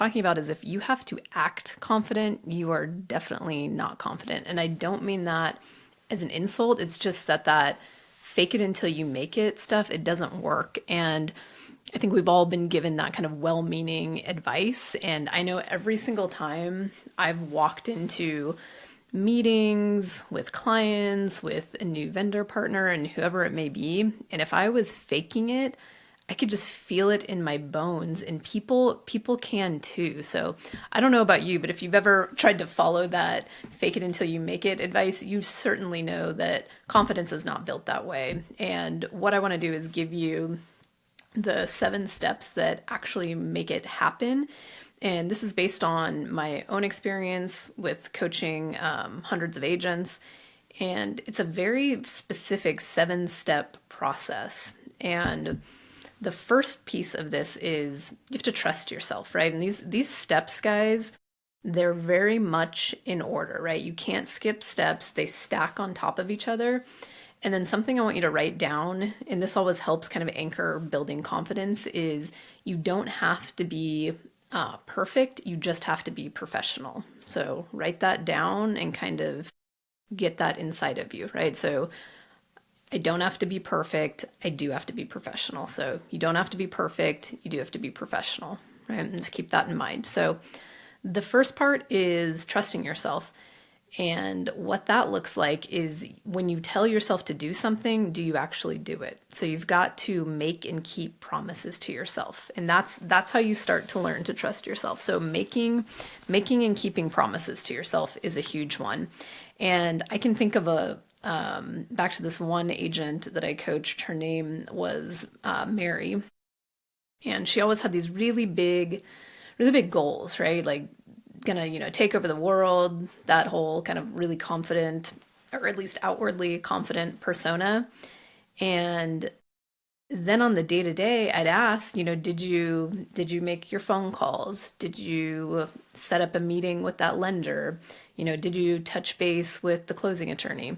talking about is if you have to act confident, you are definitely not confident. And I don't mean that as an insult. It's just that fake it until you make it stuff, it doesn't work. And I think we've all been given that kind of well-meaning advice. And I know every single time I've walked into meetings with clients, with a new vendor partner, and whoever it may be, and if I was faking it, I could just feel it in my bones, and people can too. So I don't know about you, but if you've ever tried to follow that fake it until you make it advice, you certainly know that confidence is not built that way. And what I want to do is give you the 7 steps that actually make it happen. And this is based on my own experience with coaching hundreds of agents. And it's a very specific 7-step process. And the first piece of this is you have to trust yourself, right? And these steps, guys, they're very much in order, right? You can't skip steps. They stack on top of each other. And then something I want you to write down, and this always helps kind of anchor building confidence, is you don't have to be perfect. You just have to be professional. So write that down and kind of get that inside of you, right? So I don't have to be perfect. I do have to be professional. So you don't have to be perfect. You do have to be professional, right? And just keep that in mind. So the first part is trusting yourself. And what that looks like is when you tell yourself to do something, do you actually do it? So you've got to make and keep promises to yourself. And that's how you start to learn to trust yourself. So making and keeping promises to yourself is a huge one. And I can think of back to this one agent that I coached. Her name was Mary. And she always had these really big goals, right? Like gonna, take over the world, that whole kind of really confident, or at least outwardly confident persona. And then on the day to day, I'd ask, did you make your phone calls? Did you set up a meeting with that lender? Did you touch base with the closing attorney?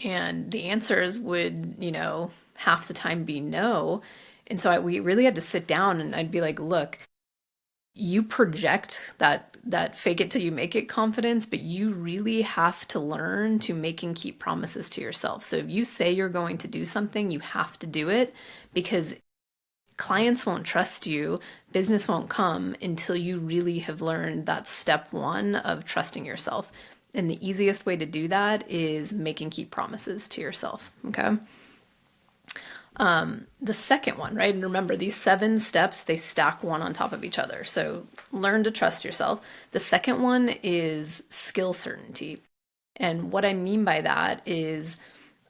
And the answers would, half the time be no. And so we really had to sit down, and I'd be like, look, you project that fake it till you make it confidence, but you really have to learn to make and keep promises to yourself. So if you say you're going to do something, you have to do it, because clients won't trust you, business won't come until you really have learned that step 1 of trusting yourself. And the easiest way to do that is make and keep promises to yourself, okay? The second one, right? And remember, these 7 steps, they stack one on top of each other. So learn to trust yourself. The second one is skill certainty. And what I mean by that is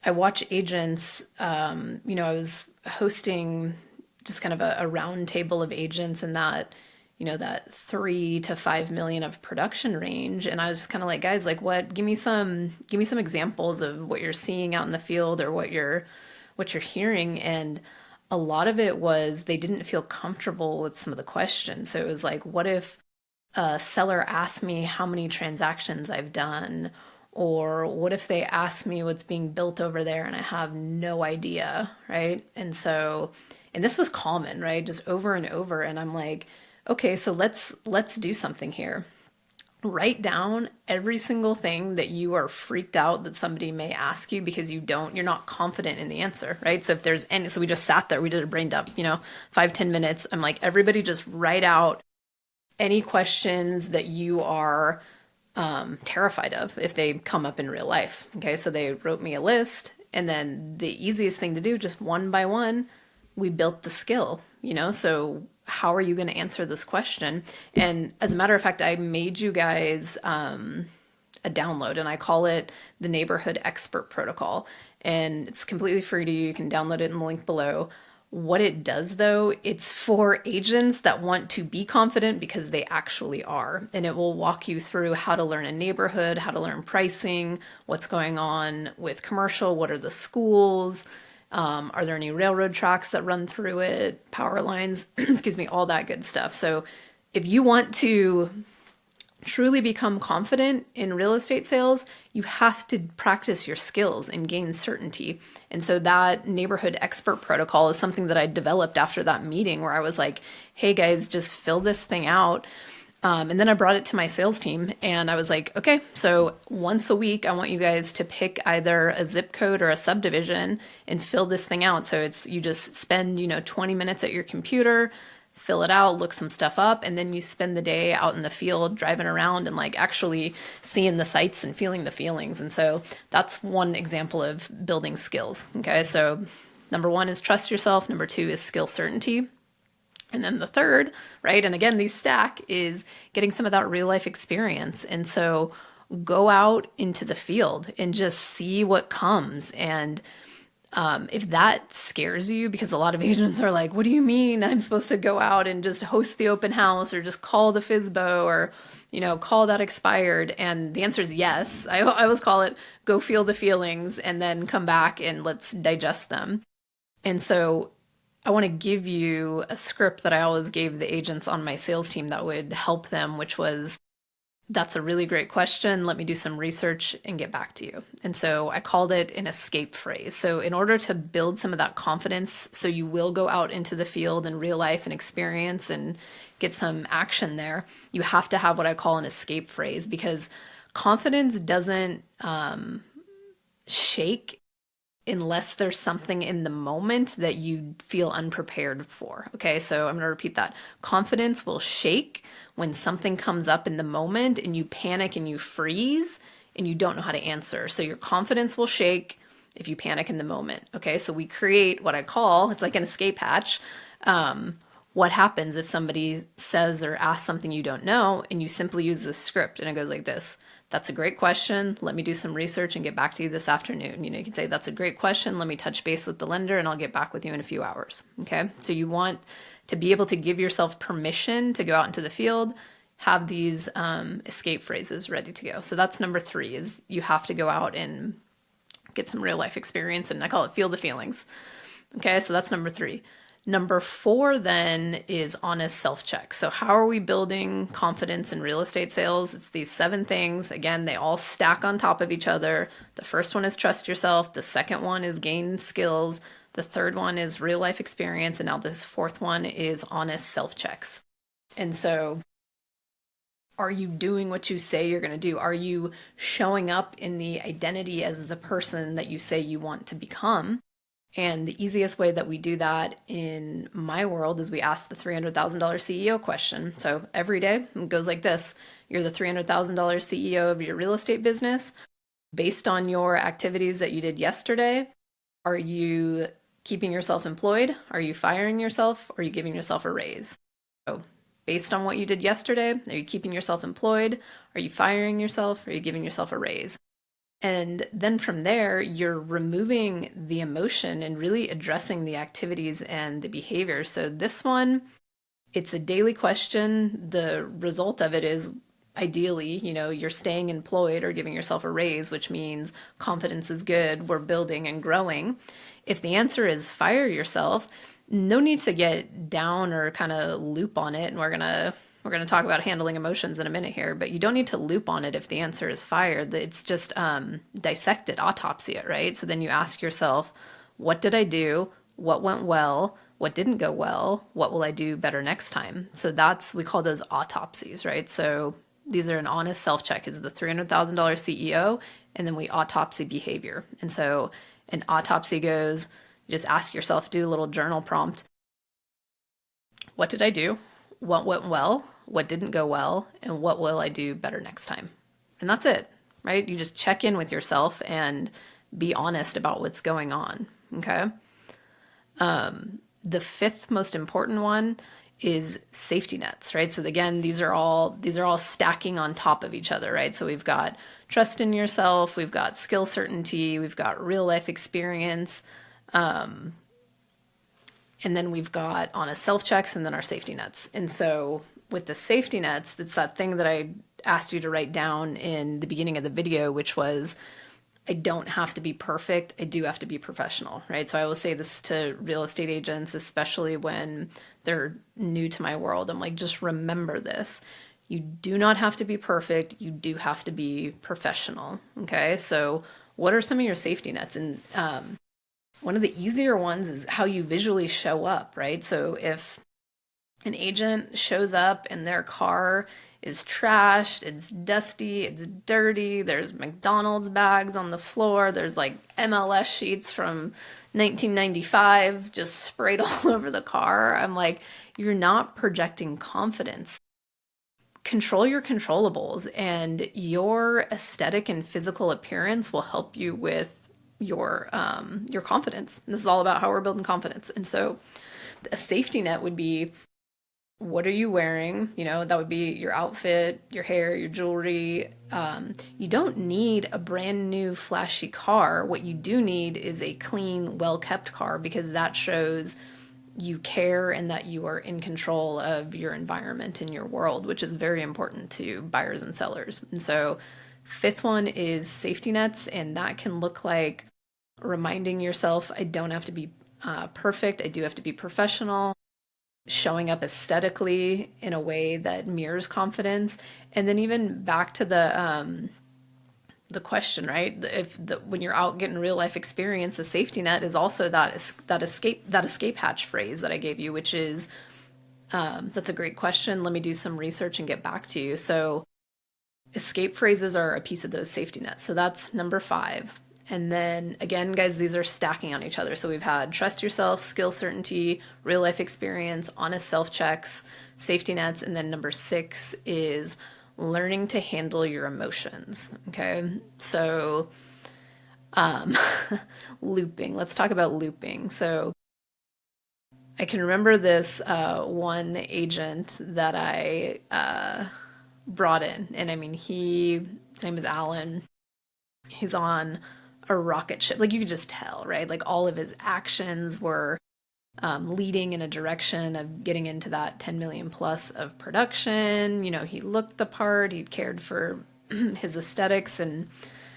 I watch agents, I was hosting just kind of a round table of agents in that, that 3 to 5 million of production range. And I was just kind of like, guys, like give me some examples of what you're seeing out in the field, or what you're hearing. And a lot of it was they didn't feel comfortable with some of the questions. So it was like, what if a seller asked me how many transactions I've done? Or what if they ask me what's being built over there and I have no idea, right? And this was common, right? Just over and over. And I'm like, okay, so let's do something here. Write down every single thing that you are freaked out that somebody may ask you because you're not confident in the answer, right? So if there's any, so we just sat there, we did a brain dump, 5-10 minutes. I'm like, everybody just write out any questions that you are terrified of if they come up in real life. Okay, so they wrote me a list, and then the easiest thing to do, just one by one, we built the skill, so how are you going to answer this question? And as a matter of fact, I made you guys a download, and I call it the Neighborhood Expert Protocol. And it's completely free to you. You can download it in the link below. What it does, though, it's for agents that want to be confident because they actually are. And it will walk you through how to learn a neighborhood, how to learn pricing, what's going on with commercial, what are the schools, are there any railroad tracks that run through it, power lines, excuse me, all that good stuff. So if you want to truly become confident in real estate sales, you have to practice your skills and gain certainty. And so that neighborhood expert protocol is something that I developed after that meeting where I was like, hey guys, just fill this thing out. And then I brought it to my sales team and I was like, okay, so once a week, I want you guys to pick either a zip code or a subdivision and fill this thing out. So it's, you just spend, 20 minutes at your computer, fill it out, look some stuff up, and then you spend the day out in the field driving around and like actually seeing the sights and feeling the feelings. And so that's one example of building skills. Okay, so number one is trust yourself, number two is skill certainty. And then the third, right? And again, these stack is getting some of that real life experience. And so go out into the field and just see what comes. And if that scares you, because a lot of agents are like, what do you mean I'm supposed to go out and just host the open house or just call the FISBO or, call that expired? And the answer is yes. I always call it go feel the feelings and then come back and let's digest them. And so I want to give you a script that I always gave the agents on my sales team that would help them, which was, that's a really great question. Let me do some research and get back to you. And so I called it an escape phrase. So in order to build some of that confidence, so you will go out into the field in real life and experience and get some action there, you have to have what I call an escape phrase, because confidence doesn't shake unless there's something in the moment that you feel unprepared for. Okay, so I'm going to repeat that. Confidence will shake when something comes up in the moment and you panic and you freeze and you don't know how to answer. So your confidence will shake if you panic in the moment. Okay, so we create what I call, it's like an escape hatch. What happens if somebody says or asks something you don't know, and you simply use this script and it goes like this. That's a great question. Let me do some research and get back to you this afternoon. You can say, that's a great question. Let me touch base with the lender and I'll get back with you in a few hours. Okay. So you want to be able to give yourself permission to go out into the field, have these escape phrases ready to go. So that's number three, is you have to go out and get some real life experience. And I call it feel the feelings. Okay. So that's number three. Number four then is honest self-check. So how are we building confidence in real estate sales? It's these 7 things. Again, they all stack on top of each other. The first one is trust yourself. The second one is gain skills. The third one is real life experience. And now this fourth one is honest self-checks. And so are you doing what you say you're going to do? Are you showing up in the identity as the person that you say you want to become? And the easiest way that we do that in my world is we ask the $300,000 CEO question. So every day it goes like this. You're the $300,000 CEO of your real estate business. Based on your activities that you did yesterday, are you keeping yourself employed? Are you firing yourself? Or are you giving yourself a raise? So based on what you did yesterday, are you keeping yourself employed? Are you firing yourself? Or are you giving yourself a raise? And then from there, you're removing the emotion and really addressing the activities and the behaviors. So this one, it's a daily question. The result of it is ideally, you're staying employed or giving yourself a raise, which means confidence is good, we're building and growing. If the answer is fire yourself, no need to get down or kind of loop on it. And we're going to talk about handling emotions in a minute here, but you don't need to loop on it if the answer is fire. It's just dissect it, autopsy it, right? So then you ask yourself, what did I do? What went well? What didn't go well? What will I do better next time? So we call those autopsies, right? So these are an honest self-check, is the $300,000 CEO, and then we autopsy behavior. And so an autopsy goes, you just ask yourself, do a little journal prompt. What did I do? What went well? What didn't go well? And what will I do better next time? And that's it, right? You just check in with yourself and be honest about what's going on, okay? The fifth most important one is safety nets, right? So again, these are all stacking on top of each other, right? So we've got trust in yourself, we've got skill certainty, we've got real life experience, and then we've got honest self-checks and then our safety nets. And so with the safety nets, it's that thing that I asked you to write down in the beginning of the video, which was, I don't have to be perfect. I do have to be professional, right? So I will say this to real estate agents, especially when they're new to my world. I'm like, just remember this. You do not have to be perfect. You do have to be professional. Okay. So, what are some of your safety nets? And one of the easier ones is how you visually show up, right? So, if an agent shows up and their car is trashed, it's dusty, it's dirty, there's McDonald's bags on the floor, there's like MLS sheets from 1995 just sprayed all over the car. I'm like, you're not projecting confidence. Control your controllables, and your aesthetic and physical appearance will help you with your confidence. This is all about how we're building confidence. And so a safety net would be, what are you wearing? You know, that would be your outfit, your hair, your jewelry. You don't need a brand new flashy car. What you do need is a clean, well kept car, because that shows you care and that you are in control of your environment and your world, which is very important to buyers and sellers. And so, fifth one is safety nets, and that can look like reminding yourself, I don't have to be perfect, I do have to be professional, showing up aesthetically in a way that mirrors confidence. And then even back to the question, right? If when you're out getting real life experience, the safety net is also that escape hatch phrase that I gave you, which is that's a great question. Let me do some research and get back to you. So escape phrases are a piece of those safety nets. So that's number 5. And then again, guys, these are stacking on each other. So we've had trust yourself, skill certainty, real life experience, honest self checks, safety nets. And then number 6 is learning to handle your emotions. Okay. So, looping. Let's talk about looping. So I can remember this one agent that I brought in. And I mean, his name is Alan. He's on a rocket ship. Like, you could just tell, right? Like, all of his actions were leading in a direction of getting into that 10 million plus of production. You know, he looked the part, he cared for his aesthetics and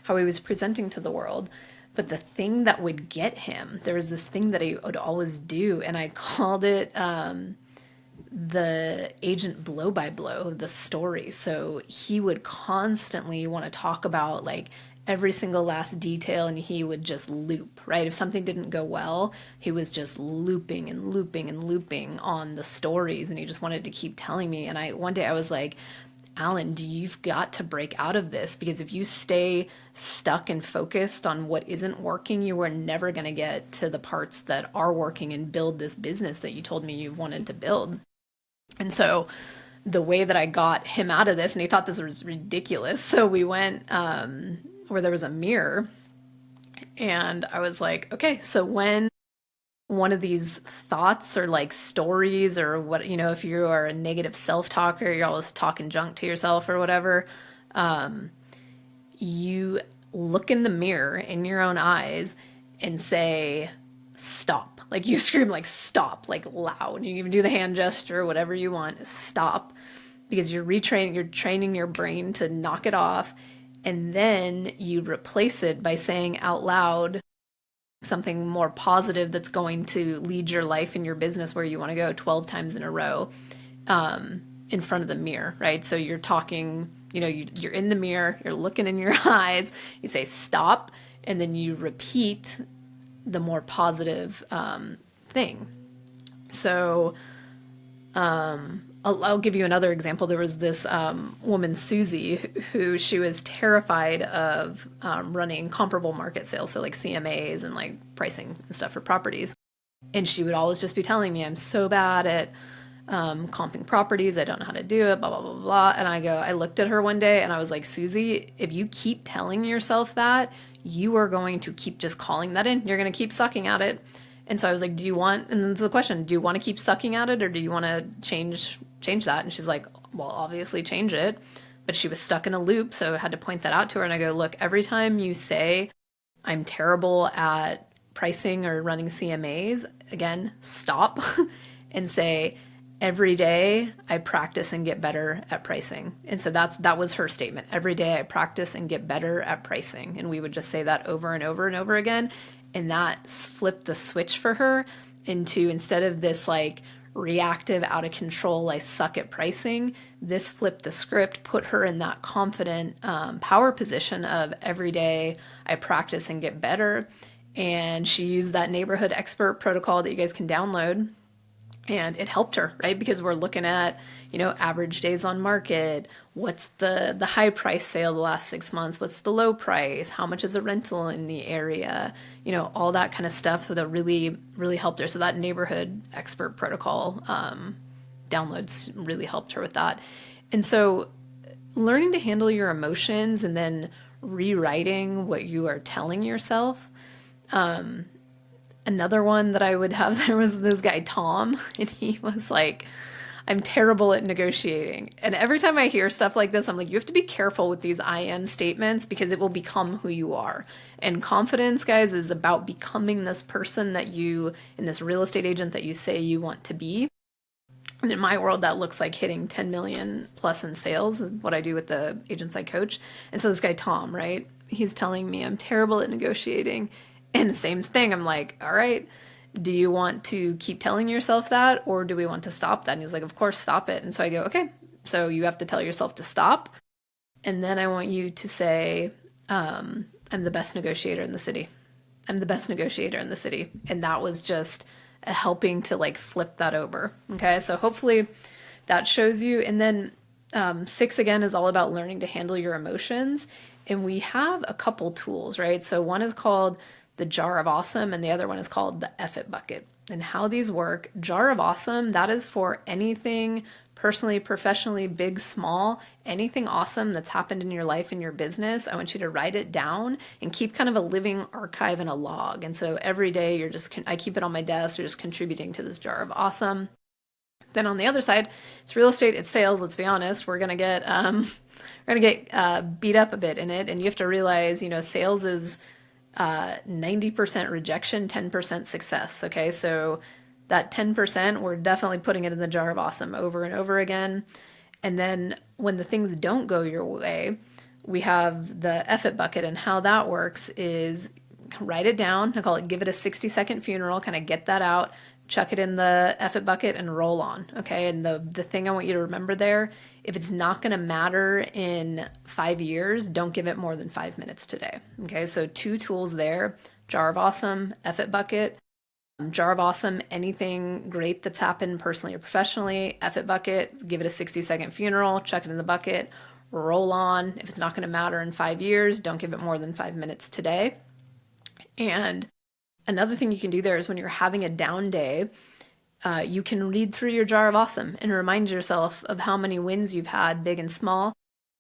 how he was presenting to the world. But the thing that would get him, there was this thing that he would always do, and I called it the agent blow by blow, the story. So he would constantly want to talk about like every single last detail, and he would just loop, right? If something didn't go well, he was just looping and looping and looping on the stories, and he just wanted to keep telling me. And one day I was like, Alan, you've got to break out of this, because if you stay stuck and focused on what isn't working, you are never going to get to the parts that are working and build this business that you told me you wanted to build. And so the way that I got him out of this, and he thought this was ridiculous. So we went where there was a mirror, and I was like, okay, so when one of these thoughts or like stories or what, you know, if you are a negative self-talker, you're always talking junk to yourself or whatever, you look in the mirror in your own eyes and say, stop. Like, you scream like stop, like loud. You even do the hand gesture, whatever you want, stop, because you're training your brain to knock it off. And then you replace it by saying out loud something more positive that's going to lead your life and your business where you want to go 12 times in a row, in front of the mirror, right? So you're talking, you know, you're in the mirror, you're looking in your eyes, you say stop, and then you repeat the more positive thing. So I'll give you another example. There was this woman, Susie, who she was terrified of running comparable market sales, so like CMAs and like pricing and stuff for properties. And she would always just be telling me, I'm so bad at comping properties, I don't know how to do it, blah, blah, blah, blah. And I looked at her one day and I was like, Susie, if you keep telling yourself that, you are going to keep just calling that in. You're going to keep sucking at it. And so I was like, and then the question, do you want to keep sucking at it, or do you want to change that? And she's like, well, obviously change it. But she was stuck in a loop, so I had to point that out to her. And I go, look, every time you say I'm terrible at pricing or running CMAs, again, stop and say, every day I practice and get better at pricing. And so that was her statement. Every day I practice and get better at pricing. And we would just say that over and over and over again. And that flipped the switch for her into, instead of this like reactive, out of control, I suck at pricing. This flipped the script, put her in that confident power position of every day I practice and get better. And she used that neighborhood expert protocol that you guys can download, and it helped her, right? Because we're looking at, average days on market, what's the high price sale the last 6 months, what's the low price, how much is a rental in the area, all that kind of stuff. So that really helped her. So that neighborhood expert protocol downloads really helped her with that. And so learning to handle your emotions and then rewriting what you are telling yourself. Another one that I would have, there was this guy, Tom, and he was like, I'm terrible at negotiating. And every time I hear stuff like this, I'm like, you have to be careful with these I am statements because it will become who you are. And confidence, guys, is about becoming this person that you, in this real estate agent that you say you want to be. And in my world, that looks like hitting 10 million plus in sales, is what I do with the agents I coach. And so this guy, Tom, right? He's telling me I'm terrible at negotiating. And the same thing, I'm like, all right, do you want to keep telling yourself that or do we want to stop that? And he's like, of course, stop it. And so I go, okay, so you have to tell yourself to stop. And then I want you to say, I'm the best negotiator in the city. I'm the best negotiator in the city. And that was just helping to like flip that over. Okay, so hopefully that shows you. And then 6 again is all about learning to handle your emotions. And we have a couple tools, right? So one is called the jar of awesome, and the other one is called the F it bucket. And how these work, jar of awesome, that is for anything personally, professionally, big, small, anything awesome that's happened in your life, in your business. I want you to write it down and keep kind of a living archive and a log. And so every day you're just, I keep it on my desk, you're just contributing to this jar of awesome. Then on the other side, it's real estate, it's sales. Let's be honest, we're gonna get beat up a bit in it, and you have to realize, sales is 90% rejection, 10% success. Okay, so that 10%, we're definitely putting it in the jar of awesome over and over again. And then when the things don't go your way, we have the F it bucket, and how that works is write it down. I call it give it a 60-second funeral, kind of get that out, chuck it in the F it bucket and roll on. Okay, and the thing I want you to remember there, if it's not going to matter in 5 years, don't give it more than 5 minutes today. Okay, so 2 tools there, jar of awesome, F it bucket. Jar of awesome, anything great that's happened personally or professionally. F it bucket, give it a 60-second funeral, chuck it in the bucket, roll on. If it's not going to matter in 5 years, don't give it more than 5 minutes today. And another thing you can do there is when you're having a down day, you can read through your jar of awesome and remind yourself of how many wins you've had, big and small.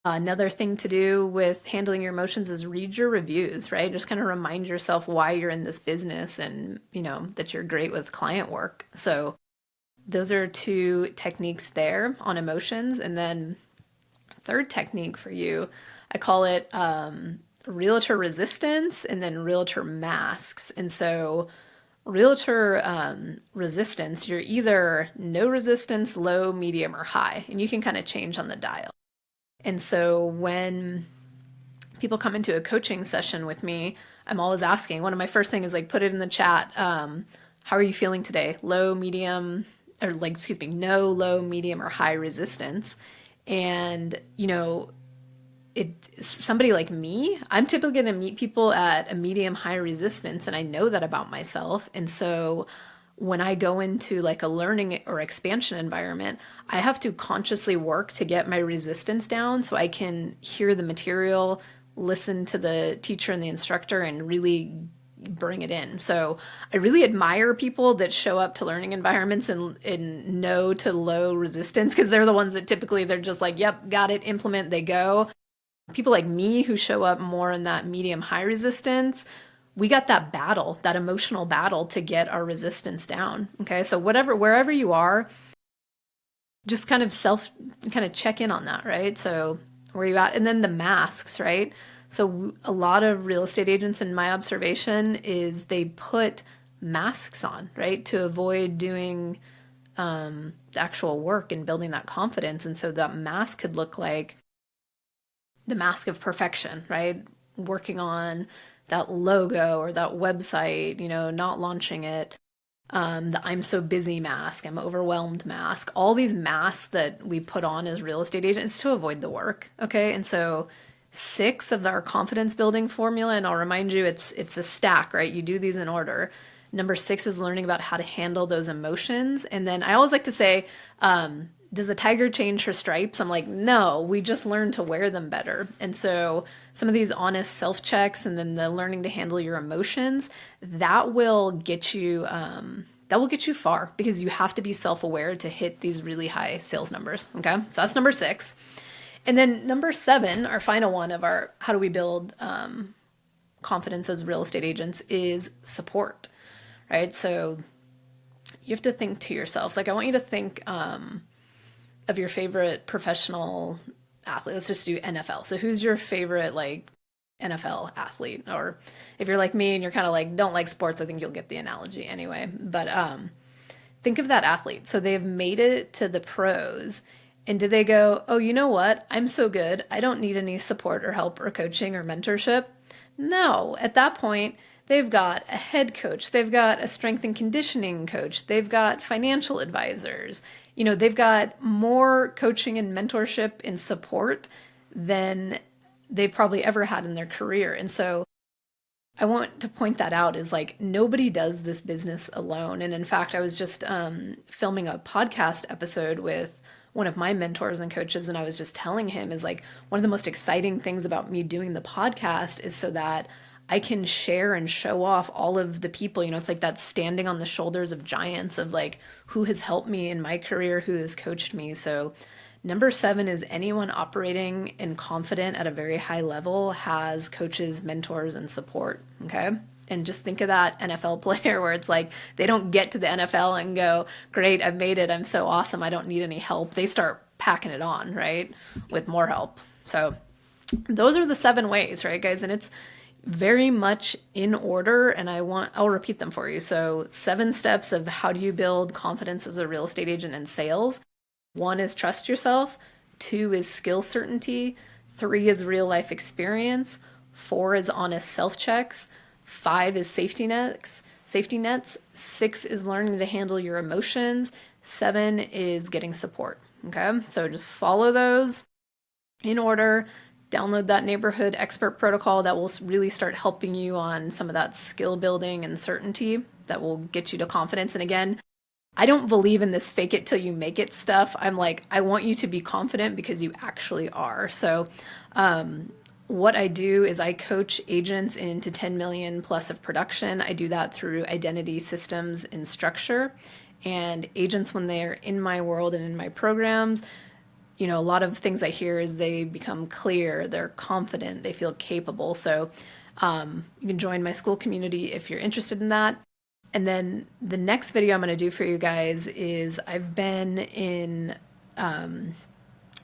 Another thing to do with handling your emotions is read your reviews, right? Just kind of remind yourself why you're in this business and, that you're great with client work. So those are 2 techniques there on emotions. And then third technique for you, I call it realtor resistance and then realtor masks. And so realtor resistance, you're either no resistance, low, medium, or high, and you can kind of change on the dial. And so when people come into a coaching session with me, I'm always asking, one of my first things is like, put it in the chat. How are you feeling today? Low, medium, or no, low, medium, or high resistance. And, somebody like me, I'm typically going to meet people at a medium, high resistance, and I know that about myself. And so when I go into like a learning or expansion environment, I have to consciously work to get my resistance down so I can hear the material, listen to the teacher and the instructor, and really bring it in. So I really admire people that show up to learning environments in no to low resistance, because they're the ones that typically they're just like, yep, got it, implement, they go. People like me who show up more in that medium high resistance, we got that battle, that emotional battle to get our resistance down. Okay, so wherever you are, just kind of check in on that, right? So where you at? And then the masks, right? So a lot of real estate agents, in my observation, is they put masks on, right, to avoid doing the actual work and building that confidence. And so that mask could look like the mask of perfection, right? Working on that logo or that website, not launching it. the I'm so busy mask, I'm overwhelmed mask, all these masks that we put on as real estate agents to avoid the work. Okay. And so six of our confidence building formula, and I'll remind you, it's a stack, right? You do these in order. Number six is learning about how to handle those emotions. And then I always like to say, does a tiger change her stripes? I'm like, no, we just learn to wear them better. And so some of these honest self checks and then the learning to handle your emotions, that will get you far because you have to be self-aware to hit these really high sales numbers. Okay. So that's number six. And then number seven, our final one of our how do we build confidence as real estate agents is support, right? So you have to think to yourself, like I want you to think of your favorite professional athlete. Let's just do NFL. So who's your favorite like NFL athlete? Or if you're like me and you're kind of like don't like sports, I think you'll get the analogy anyway. But think of that athlete. So they've made it to the pros. And did they go, oh, you know what? I'm so good. I don't need any support or help or coaching or mentorship? No. At that point, they've got a head coach. They've got a strength and conditioning coach. They've got financial advisors. You know, they've got more coaching and mentorship and support than they've probably ever had in their career. And so I want to point that out is like nobody does this business alone. And in fact, I was just filming a podcast episode with one of my mentors and coaches, and I was just telling him is like one of the most exciting things about me doing the podcast is so that I can share and show off all of the people, you know, it's like that standing on the shoulders of giants of like who has helped me in my career, who has coached me. So number seven is anyone operating and confident at a very high level has coaches, mentors, and support. Okay. And just think of that NFL player where it's like they don't get to the NFL and go, great, I've made it. I'm so awesome. I don't need any help. They start packing it on, right? With more help. So those are the seven ways, right, guys? And it's very much in order. And I'll repeat them for you. So 7 steps of how do you build confidence as a real estate agent in sales. 1 is trust yourself. 2 is skill certainty. 3 is real life experience. 4 is honest self checks. 5 is safety nets. 6 is learning to handle your emotions. 7 is getting support. Okay. So just follow those in order. Download that neighborhood expert protocol that will really start helping you on some of that skill building and certainty that will get you to confidence. And again, I don't believe in this fake it till you make it stuff. I'm like, I want you to be confident because you actually are. So, what I do is I coach agents into 10 million plus of production. I do that through identity systems and structure. And agents, when they're in my world and in my programs, you know, a lot of things I hear is they become clear, they're confident, they feel capable. So you can join my school community if you're interested in that. And then the next video I'm going to do for you guys is I've been in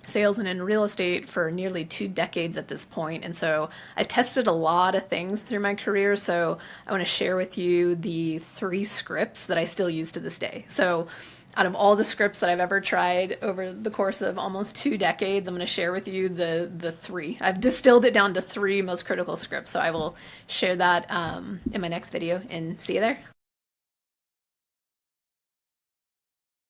sales and in real estate for nearly 2 decades at this point. And so I've tested a lot of things through my career. So I want to share with you the 3 scripts that I still use to this day. So out of all the scripts that I've ever tried over the course of almost 2 decades, I'm going to share with you the 3. I've distilled it down to 3 most critical scripts. So I will share that in my next video and see you there.